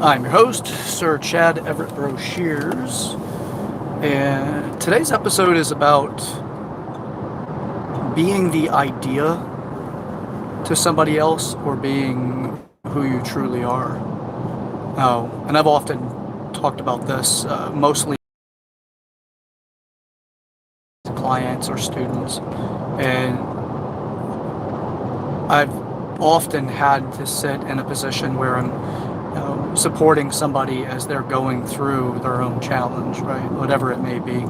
I'm your host, Sir Chad Everett Broshears, and today's episode is about being the idea to somebody else or being who you truly are. And I've often talked about this, mostly to clients or students, and I've often had to sit in a position where I'm supporting somebody as they're going through their own challenge, right? Whatever it may be.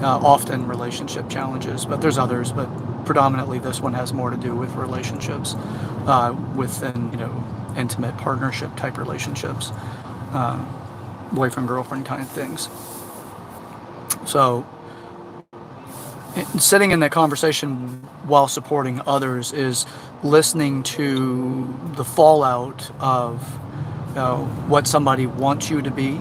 Often relationship challenges, but there's others, but predominantly this one has more to do with relationships, within, intimate partnership type relationships, uh, boyfriend, girlfriend kind of things. So sitting in that conversation while supporting others is listening to the fallout of what somebody wants you to be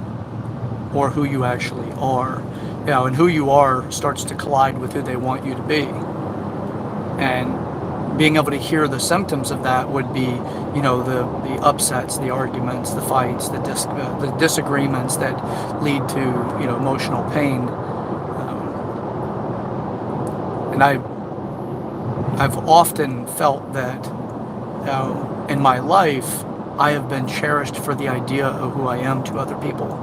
or who you actually are. And who you are starts to collide with who they want you to be. And being able to hear the symptoms of that would be, the upsets, the arguments, the fights, the disagreements that lead to, emotional pain. And I've often felt that in my life, I have been cherished for the idea of who I am to other people.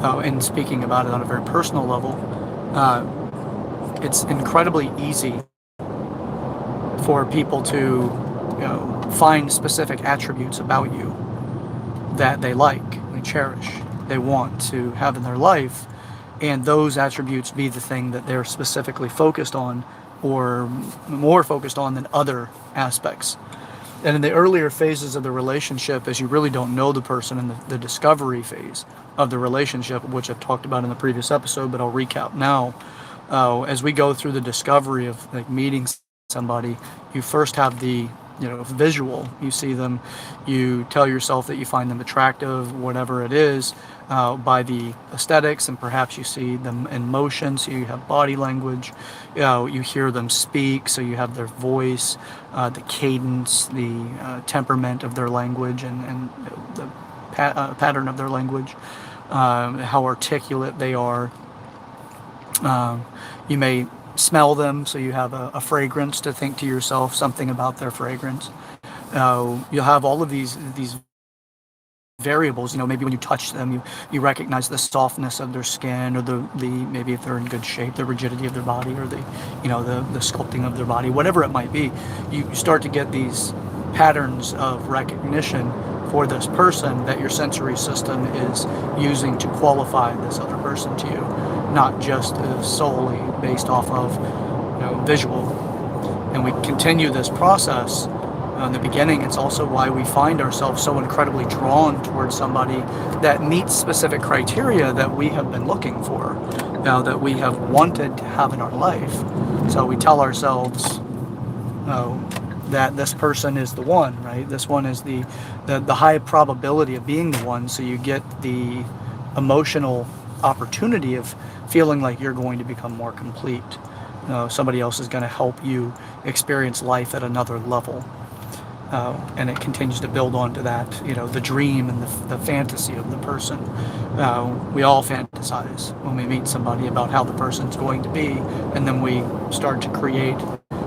And speaking about it on a very personal level, it's incredibly easy for people to find specific attributes about you that they like, they cherish, they want to have in their life, and those attributes be the thing that they're specifically focused on or more focused on than other aspects. And in the earlier phases of the relationship, as you really don't know the person in the discovery phase of the relationship, which I've talked about in the previous episode, but I'll recap now. As we go through the discovery of like meeting somebody, you first have the visual. You see them, you tell yourself that you find them attractive, whatever it is, by the aesthetics, and perhaps you see them in motion, so you have body language. You hear them speak, so you have their voice, the cadence, the temperament of their language, and the pattern of their language, how articulate they are. You may smell them, so you have a fragrance to think to yourself something about their fragrance. You'll have all of these variables. Maybe when you touch them, you recognize the softness of their skin, or the maybe if they're in good shape, the rigidity of their body, or the sculpting of their body, whatever it might be. You start to get these patterns of recognition for this person that your sensory system is using to qualify this other person to you, not just solely based off of visual. And we continue this process. In the beginning, it's also why we find ourselves so incredibly drawn towards somebody that meets specific criteria that we have been looking for, that we have wanted to have in our life. So we tell ourselves that this person is the one, right? This one is the high probability of being the one, so you get the emotional opportunity of feeling like you're going to become more complete. Somebody else is going to help you experience life at another level. And it continues to build onto that, the dream and the fantasy of the person. We all fantasize when we meet somebody about how the person's going to be, and then we start to create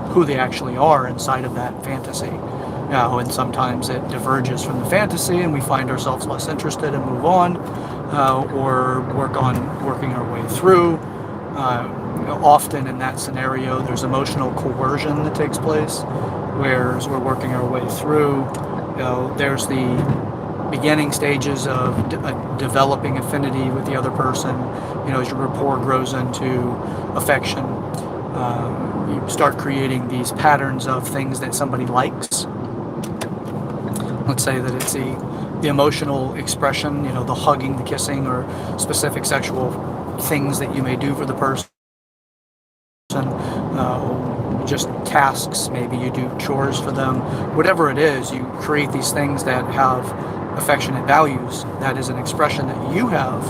who they actually are inside of that fantasy. And sometimes it diverges from the fantasy and we find ourselves less interested and move on, or working our way through. Often in that scenario, there's emotional coercion that takes place, where as we're working our way through, there's the beginning stages of developing affinity with the other person. As your rapport grows into affection, you start creating these patterns of things that somebody likes. Let's say that it's the emotional expression, the hugging, the kissing, or specific sexual things that you may do for the person. Just tasks, maybe you do chores for them. Whatever it is, you create these things that have affectionate values. That is an expression that you have.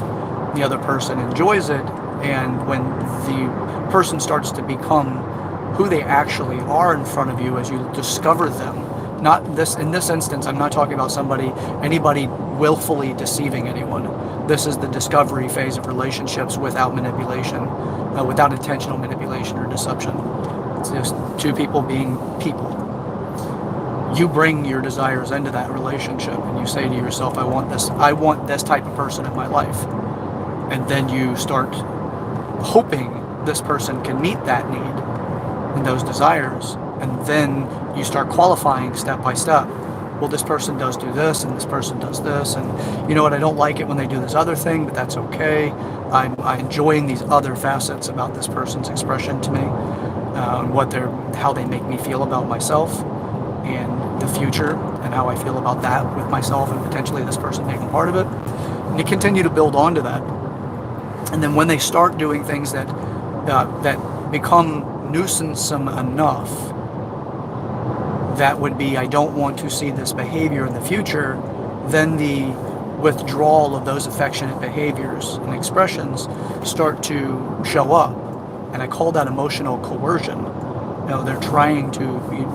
The other person enjoys it, and when the person starts to become who they actually are in front of you as you discover them, Not this, in this instance, I'm not talking about anybody willfully deceiving anyone. This is the discovery phase of relationships without manipulation, without intentional manipulation or deception. It's just two people being people. You bring your desires into that relationship and you say to yourself, I want this type of person in my life. And then you start hoping this person can meet that need and those desires. And then you start qualifying step by step. Well, this person does do this, and this person does this, and you know what, I don't like it when they do this other thing, but that's okay. I'm enjoying these other facets about this person's expression to me, how they make me feel about myself and the future, and how I feel about that with myself and potentially this person being a part of it. And you continue to build onto that. And then when they start doing things that become nuisance-some enough, that would be, I don't want to see this behavior in the future, then the withdrawal of those affectionate behaviors and expressions start to show up. And I call that emotional coercion. You know, they're trying to,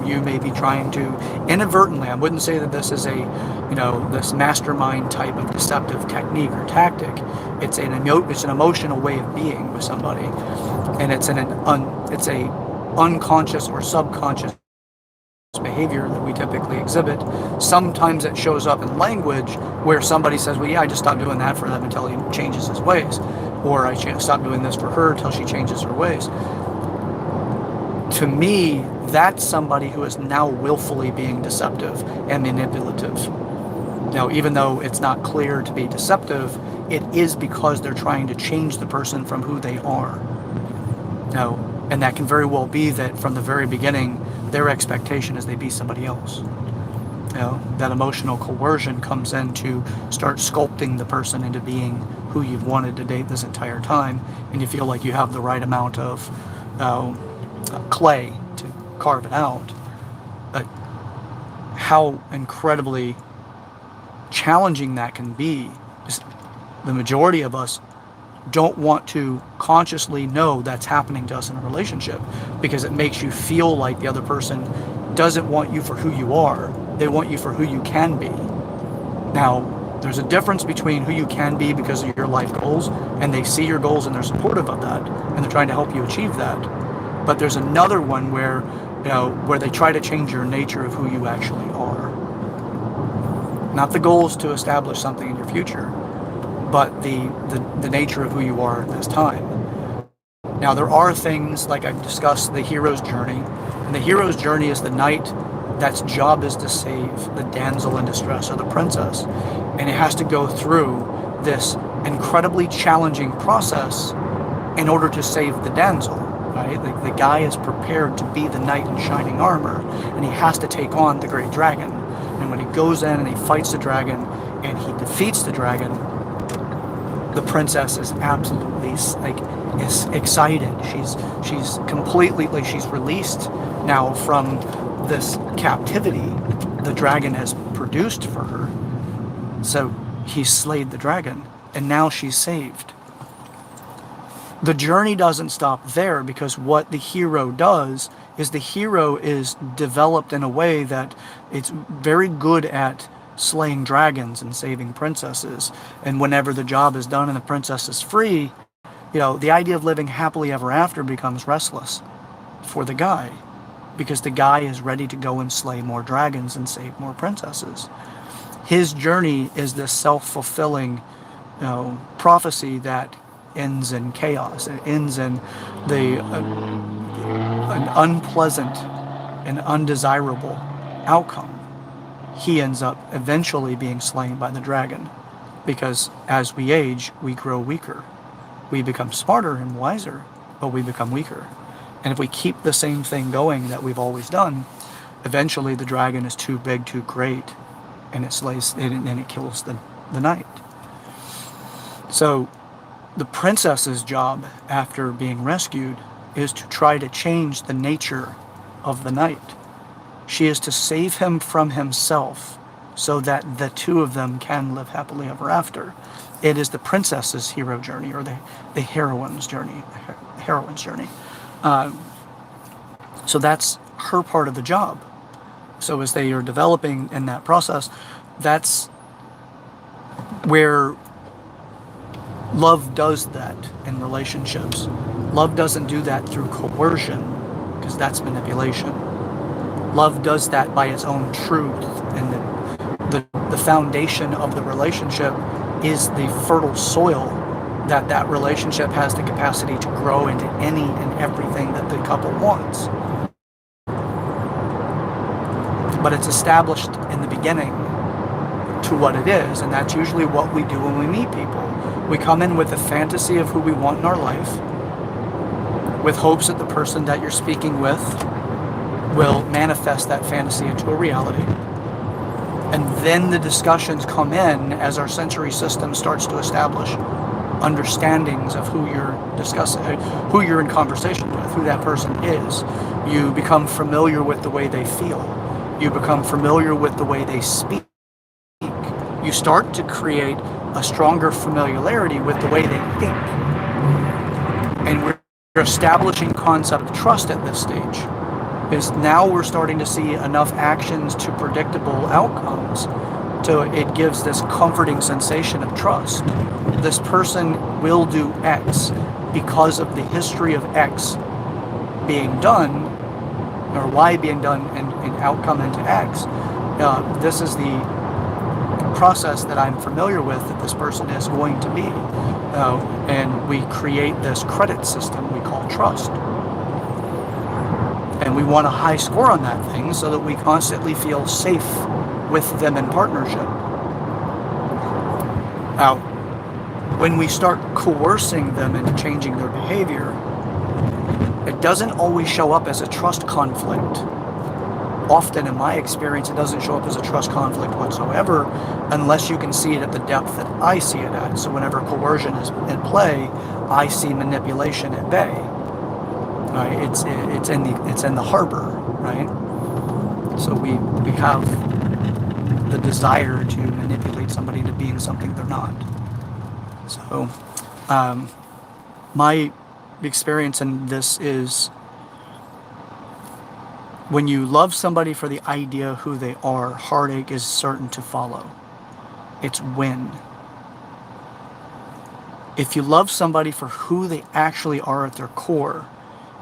you may be trying to inadvertently, I wouldn't say that this is this mastermind type of deceptive technique or tactic. It's an emotional way of being with somebody. And it's a unconscious or subconscious behavior that we typically exhibit. Sometimes it shows up in language where somebody says, well, yeah, I just stopped doing that for them until he changes his ways. Or I stopped doing this for her until she changes her ways. To me, that's somebody who is now willfully being deceptive and manipulative. Now, even though it's not clear to be deceptive, it is because they're trying to change the person from who they are. Now, and that can very well be that from the very beginning, their expectation is they be somebody else. You know, that emotional coercion comes in to start sculpting the person into being who you've wanted to date this entire time, and you feel like you have the right amount of clay to carve it out. But how incredibly challenging that can be. Just the majority of us don't want to consciously know that's happening to us in a relationship, because it makes you feel like the other person doesn't want you for who you are. They want you for who you can be. Now, there's a difference between who you can be because of your life goals, and they see your goals and they're supportive of that, and they're trying to help you achieve that. But there's another one where they try to change your nature of who you actually are. Not the goal is to establish something in your future, but the nature of who you are at this time. Now, there are things, like I've discussed, the hero's journey. And the hero's journey is the knight that's job is to save the damsel in distress, or the princess. And it has to go through this incredibly challenging process in order to save the damsel, right? The guy is prepared to be the knight in shining armor, and he has to take on the great dragon. And when he goes in and he fights the dragon, and he defeats the dragon, the princess is absolutely is excited. She's completely, she's released now from this captivity the dragon has produced for her. So he slayed the dragon, and now she's saved. The journey doesn't stop there, because what the hero does is the hero is developed in a way that it's very good at slaying dragons and saving princesses. And whenever the job is done and the princess is free, the idea of living happily ever after becomes restless for the guy, because the guy is ready to go and slay more dragons and save more princesses. His journey is this self-fulfilling prophecy that ends in chaos. It ends in an unpleasant and undesirable outcome. He ends up eventually being slain by the dragon, because as we age, we grow weaker. We become smarter and wiser, but we become weaker. And if we keep the same thing going that we've always done, eventually the dragon is too big, too great, and it slays, and it kills the knight. So the princess's job after being rescued is to try to change the nature of the knight. She is to save him from himself so that the two of them can live happily ever after. It is the princess's hero journey, or the heroine's journey. So that's her part of the job. So as they are developing in that process, that's where love does that in relationships. Love doesn't do that through coercion, because that's manipulation. Love does that by its own truth, and the foundation of the relationship is the fertile soil that relationship has the capacity to grow into any and everything that the couple wants. But it's established in the beginning to what it is, and that's usually what we do when we meet people. We come in with a fantasy of who we want in our life, with hopes that the person that you're speaking with will manifest that fantasy into a reality. And then the discussions come in as our sensory system starts to establish understandings of who you're discussing, who you're in conversation with, who that person is. You become familiar with the way they feel. You become familiar with the way they speak. You start to create a stronger familiarity with the way they think. And we're establishing concept of trust at this stage. Is now we're starting to see enough actions to predictable outcomes. So it gives this comforting sensation of trust. This person will do X because of the history of X being done, or Y being done, and outcome into X. This is the process that I'm familiar with that this person is going to be. And we create this credit system we call trust. And we want a high score on that thing so that we constantly feel safe with them in partnership. Now, when we start coercing them into changing their behavior, it doesn't always show up as a trust conflict. Often, in my experience, it doesn't show up as a trust conflict whatsoever unless you can see it at the depth that I see it at. So whenever coercion is in play, I see manipulation at bay. Right? It's in the harbor, right? So we have the desire to manipulate somebody into being something they're not. So my experience in this is, when you love somebody for the idea of who they are, heartache is certain to follow. It's when. If you love somebody for who they actually are at their core,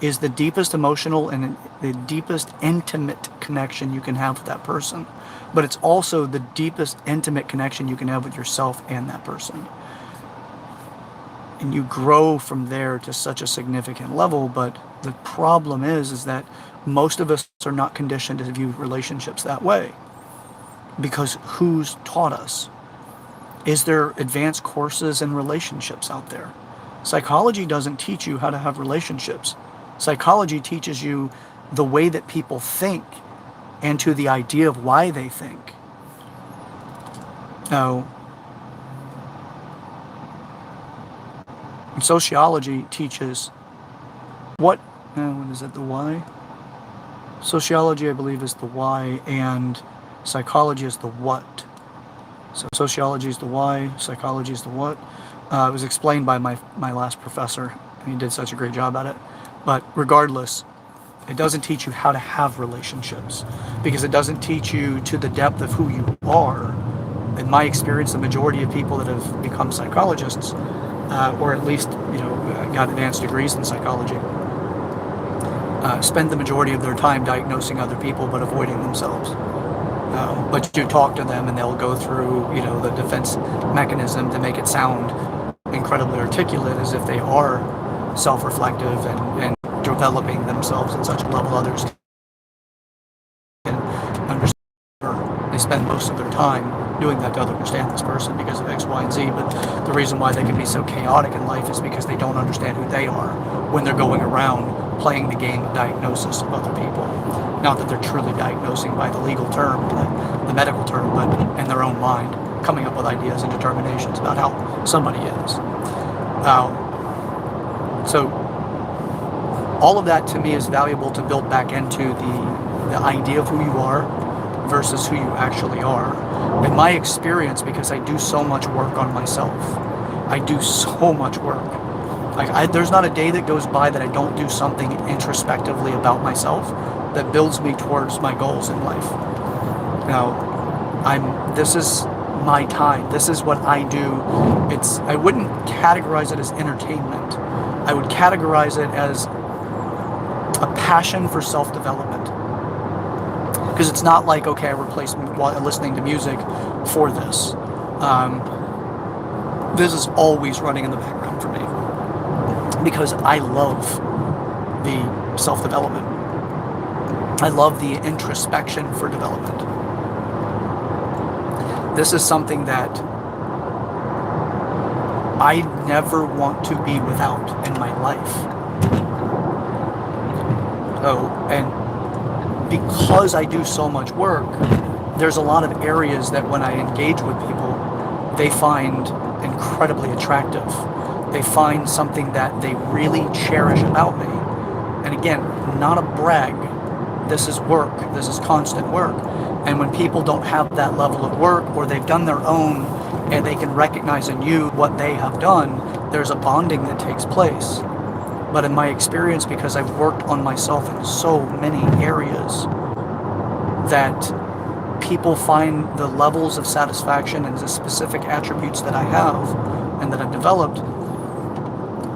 is the deepest emotional and the deepest intimate connection you can have with that person. But it's also the deepest intimate connection you can have with yourself and that person. And you grow from there to such a significant level. But the problem is that most of us are not conditioned to view relationships that way. Because who's taught us? Is there advanced courses in relationships out there? Psychology doesn't teach you how to have relationships. Psychology teaches you the way that people think and to the idea of why they think. Now, sociology teaches what is it, the why? Sociology, I believe, is the why, and psychology is the what. So sociology is the why, psychology is the what. It was explained by my last professor, and he did such a great job at it. But regardless, it doesn't teach you how to have relationships, because it doesn't teach you to the depth of who you are. In my experience, the majority of people that have become psychologists, or at least got advanced degrees in psychology, spend the majority of their time diagnosing other people but avoiding themselves. But you talk to them and they'll go through the defense mechanism to make it sound incredibly articulate, as if they are self-reflective and developing themselves at such a level others can understand. They spend most of their time doing that to understand this person because of X, Y, and Z. But the reason why they can be so chaotic in life is because they don't understand who they are when they're going around playing the game of diagnosis of other people. Not that they're truly diagnosing by the legal term, the medical term, but in their own mind, coming up with ideas and determinations about how somebody is. So all of that to me is valuable to build back into the idea of who you are versus who you actually are. In my experience, because I do so much work on myself, I do so much work. There's not a day that goes by that I don't do something introspectively about myself that builds me towards my goals in life. Now, this is my time. This is what I do. I wouldn't categorize it as entertainment. I would categorize it as a passion for self-development. Because it's not like, okay, I replaced listening to music for this. This is always running in the background for me. Because I love the self-development. I love the introspection for development. This is something that I never want to be without in my life. Oh, and because I do so much work, there's a lot of areas that when I engage with people, they find incredibly attractive. They find something that they really cherish about me. And again, not a brag. This is work. This is constant work. And when people don't have that level of work, or they've done their own and they can recognize in you what they have done, there's a bonding that takes place. But in my experience, because I've worked on myself in so many areas, that people find the levels of satisfaction and the specific attributes that I have and that I've developed,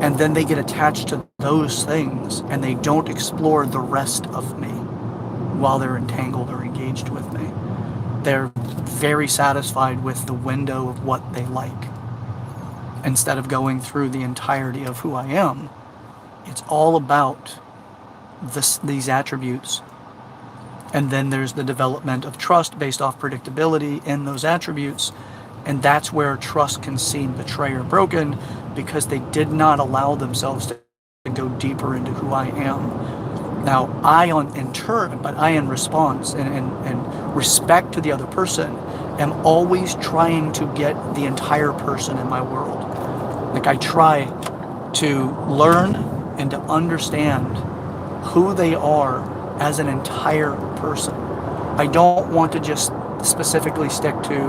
and then they get attached to those things and they don't explore the rest of me while they're entangled or engaged with me. They're very satisfied with the window of what they like. Instead of going through the entirety of who I am, it's all about these attributes. And then there's the development of trust based off predictability in those attributes. And that's where trust can seem betrayed or broken, because they did not allow themselves to go deeper into who I am. Now, I in response and respect to the other person, am always trying to get the entire person in my world. Like, I try to learn and to understand who they are as an entire person. I don't want to just specifically stick to,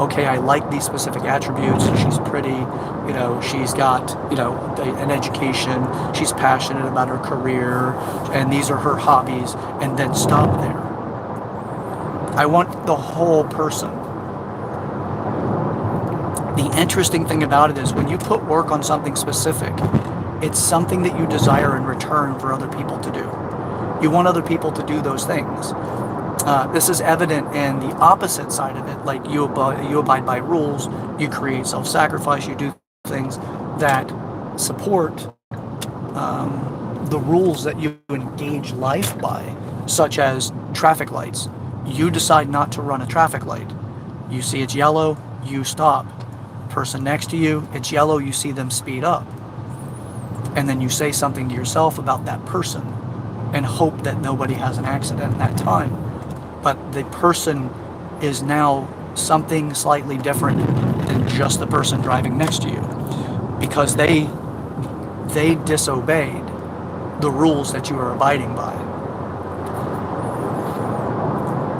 okay, I like these specific attributes. She's pretty, she's got, an education, she's passionate about her career, and these are her hobbies, and then stop there. I want the whole person. The interesting thing about it is when you put work on something specific, it's something that you desire in return for other people to do. You want other people to do those things. This is evident in the opposite side of it. Like, you abide by rules, you create self-sacrifice, you do things that support the rules that you engage life by, such as traffic lights. You decide not to run a traffic light. You see it's yellow, you stop. Person next to you, it's yellow, you see them speed up. And then you say something to yourself about that person and hope that nobody has an accident at that time. But the person is now something slightly different than just the person driving next to you, because they disobeyed the rules that you are abiding by.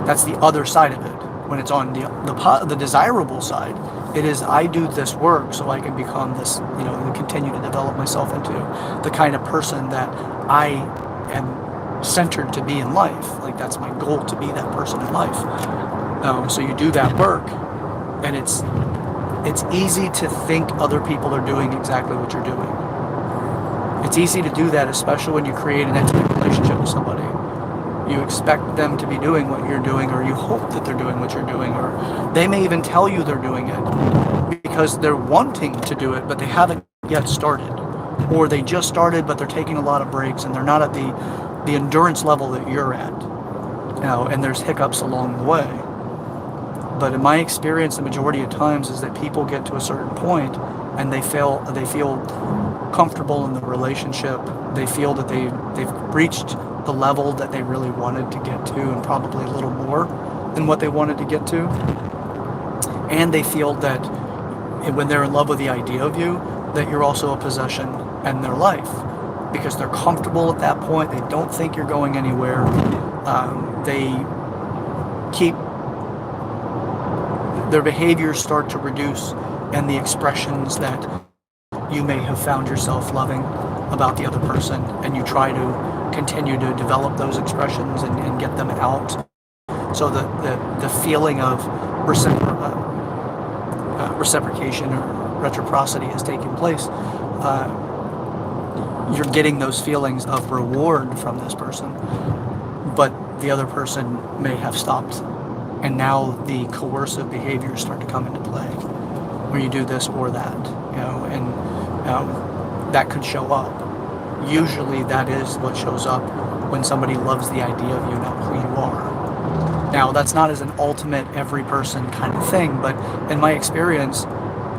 That's the other side of it. When it's on the desirable side, it is, I do this work so I can become this, continue to develop myself into the kind of person that I am centered to be in life. Like, that's my goal, to be that person in life. So you do that work, and it's easy to think other people are doing exactly what you're doing. It's easy to do that, especially when you create an intimate relationship with somebody. You expect them to be doing what you're doing, or you hope that they're doing what you're doing, or they may even tell you they're doing it because they're wanting to do it, but they haven't yet started. Or they just started, but they're taking a lot of breaks, and they're not at the endurance level that you're at. And there's hiccups along the way. But in my experience, the majority of times is that people get to a certain point and they feel comfortable in the relationship. They feel that they've reached the level that they really wanted to get to, and probably a little more than what they wanted to get to. And they feel that when they're in love with the idea of you, that you're also a possession in their life, because they're comfortable at that point. They don't think you're going anywhere. Their behaviors start to reduce, and the expressions that you may have found yourself loving about the other person, and you try to continue to develop those expressions and get them out. So the feeling of reciprocation or reciprocity is taking place. You're getting those feelings of reward from this person, but the other person may have stopped, and now the coercive behaviors start to come into play, where you do this or that, and that could show up. Usually that is what shows up when somebody loves the idea of you, not who you are. Now, that's not as an ultimate every person kind of thing, but in my experience,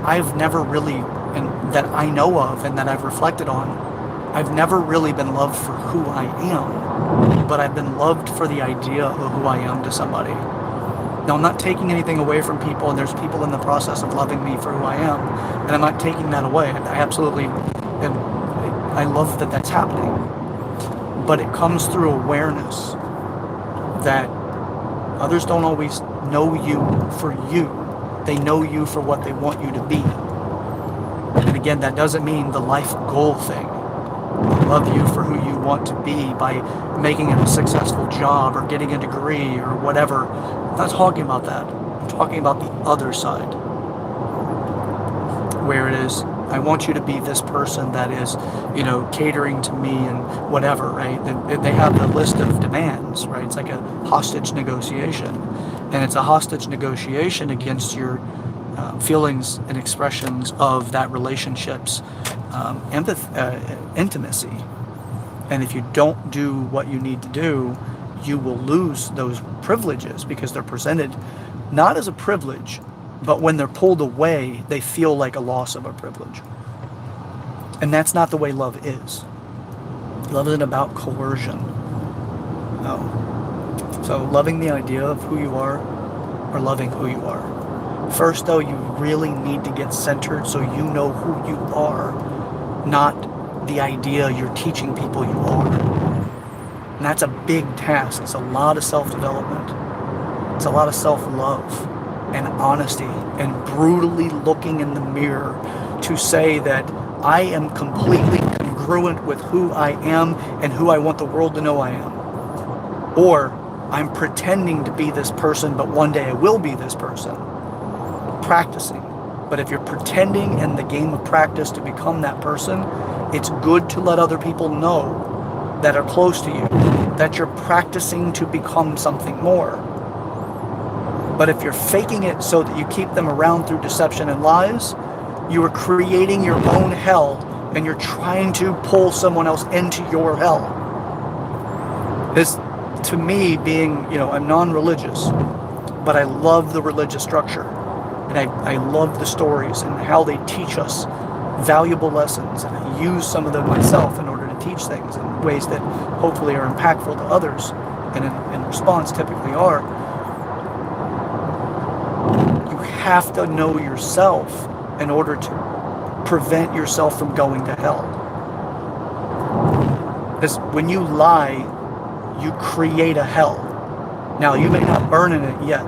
I've never really, and that I know of and that I've reflected on, I've never really been loved for who I am, but I've been loved for the idea of who I am to somebody. Now, I'm not taking anything away from people, and there's people in the process of loving me for who I am, and I'm not taking that away. I absolutely, and I love that that's happening. But it comes through awareness that others don't always know you for you. They know you for what they want you to be. And again, that doesn't mean the life goal thing. They love you for who you want to be by making it a successful job or getting a degree or whatever. I'm not talking about that. I'm talking about the other side, where it is, I want you to be this person that is, catering to me and whatever, right? They have the list of demands, right? It's like a hostage negotiation. And it's a hostage negotiation against your feelings and expressions of that relationship's intimacy. And if you don't do what you need to do, you will lose those privileges, because they're presented not as a privilege, but when they're pulled away, they feel like a loss of a privilege. And that's not the way love is. Love isn't about coercion. No. So loving the idea of who you are, or loving who you are. First, though, you really need to get centered so you know who you are, not the idea you're teaching people you are. And that's a big task. It's a lot of self-development. It's a lot of self-love and honesty and brutally looking in the mirror to say that I am completely congruent with who I am and who I want the world to know I am. Or I'm pretending to be this person, but one day I will be this person. Practicing. But if you're pretending in the game of practice to become that person, it's good to let other people know that are close to you that you're practicing to become something more. But if you're faking it so that you keep them around through deception and lies, you are creating your own hell, and you're trying to pull someone else into your hell. This, to me, being, I'm non-religious, but I love the religious structure. And I love the stories and how they teach us valuable lessons. And I use some of them myself in order to teach things in ways that hopefully are impactful to others, and in response typically are. You have to know yourself in order to prevent yourself from going to hell. Because when you lie, you create a hell. Now, you may not burn in it yet,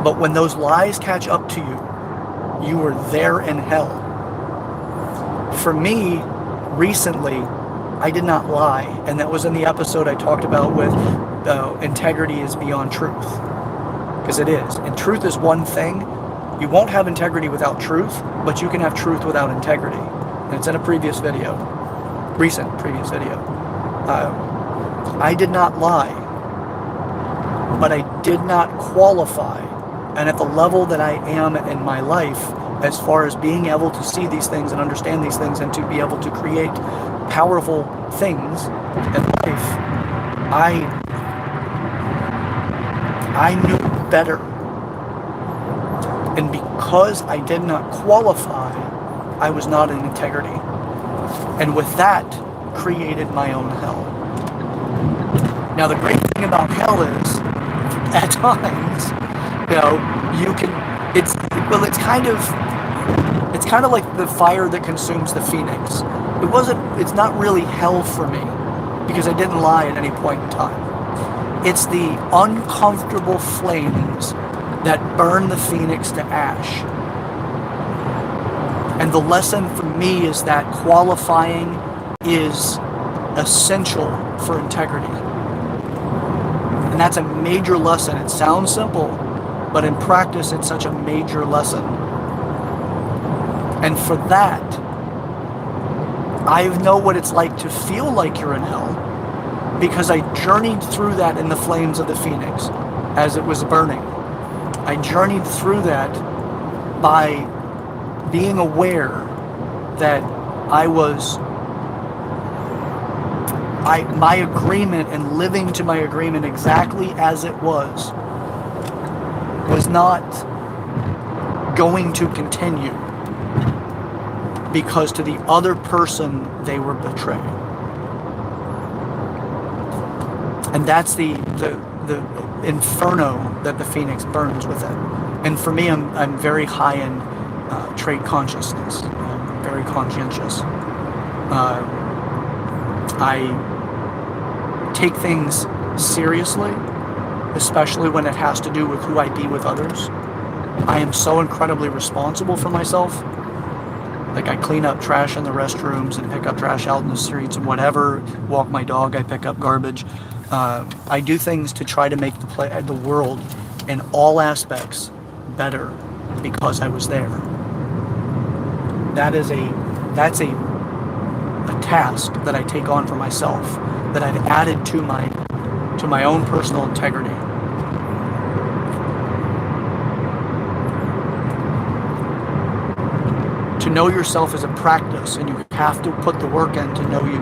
but when those lies catch up to you, you are there in hell. For me, recently, I did not lie, and that was in the episode I talked about with integrity is beyond truth. Because it is. And truth is one thing. You won't have integrity without truth, but you can have truth without integrity. And it's in a previous video, recent previous video. I did not lie, but I did not qualify. And at the level that I am in my life, as far as being able to see these things and understand these things and to be able to create powerful things in life, I knew better. And because I did not qualify, I was not in integrity. And with that, created my own hell. Now, the great thing about hell is, at times, you can, it's kind of like the fire that consumes the phoenix. It's not really hell for me, because I didn't lie at any point in time. It's the uncomfortable flames that burn the phoenix to ash. And the lesson for me is that qualifying is essential for integrity. And that's a major lesson. It sounds simple, but in practice, it's such a major lesson. And for that, I know what it's like to feel like you're in hell, because I journeyed through that in the flames of the phoenix as it was burning. I journeyed through that by being aware that my agreement and living to my agreement exactly as it was not going to continue, because to the other person they were betraying. And that's the inferno that the phoenix burns within. And for me, I'm very high in trait consciousness. I'm very conscientious. I take things seriously, especially when it has to do with who I be with others. I am so incredibly responsible for myself. Like, I clean up trash in the restrooms and pick up trash out in the streets and whatever. Walk my dog, I pick up garbage. I do things to try to make the world in all aspects better because I was there. That's a task that I take on for myself, that I've added to my own personal integrity. To know yourself is a practice, and you have to put the work in to know you.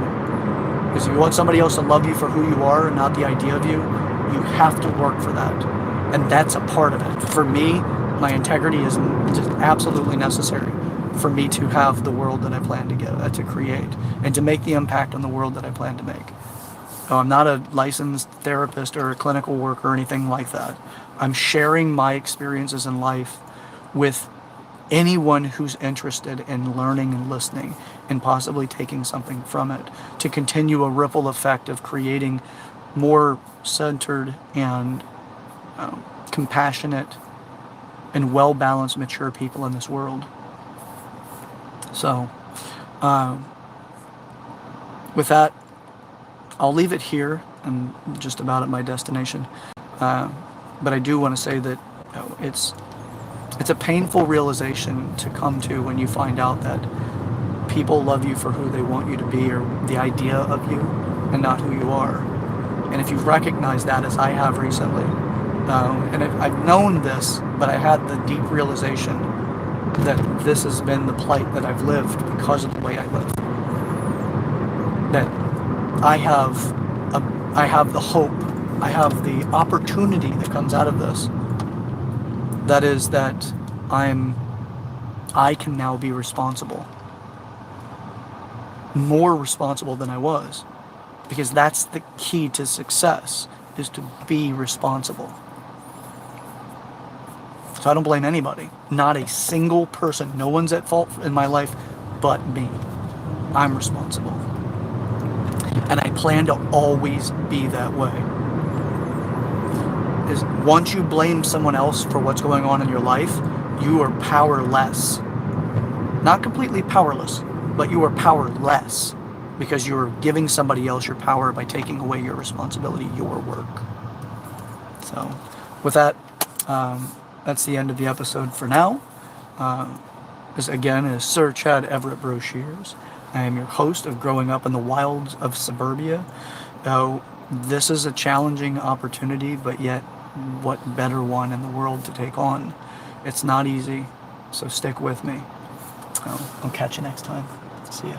Because if you want somebody else to love you for who you are and not the idea of you, you have to work for that. And that's a part of it. For me, my integrity is just absolutely necessary for me to have the world that I plan to create, and to make the impact on the world that I plan to make. So I'm not a licensed therapist or a clinical worker or anything like that. I'm sharing my experiences in life with anyone who's interested in learning and listening and possibly taking something from it, to continue a ripple effect of creating more centered and compassionate and well-balanced, mature people in this world. So, with that, I'll leave it here. I'm just about at my destination. But I do want to say that it's a painful realization to come to when you find out that people love you for who they want you to be, or the idea of you, and not who you are. And if you've recognized that, as I have recently, and I've known this, but I had the deep realization that this has been the plight that I've lived because of the way I live. That I have the hope, I have the opportunity that comes out of this. That is that I can now be responsible. More responsible than I was. Because that's the key to success, is to be responsible. So I don't blame anybody. Not a single person. No one's at fault in my life but me. I'm responsible. And I plan to always be that way. Is once you blame someone else for what's going on in your life, you are powerless. Not completely powerless, but you are powerless, because you are giving somebody else your power by taking away your responsibility, your work. So with that, that's the end of the episode for now. This again is Sir Chad Everett Broshears. I am your host of Growing Up in the Wilds of Suburbia. This is a challenging opportunity, but yet what better one in the world to take on. It's not easy, so stick with me. I'll catch you next time. See ya.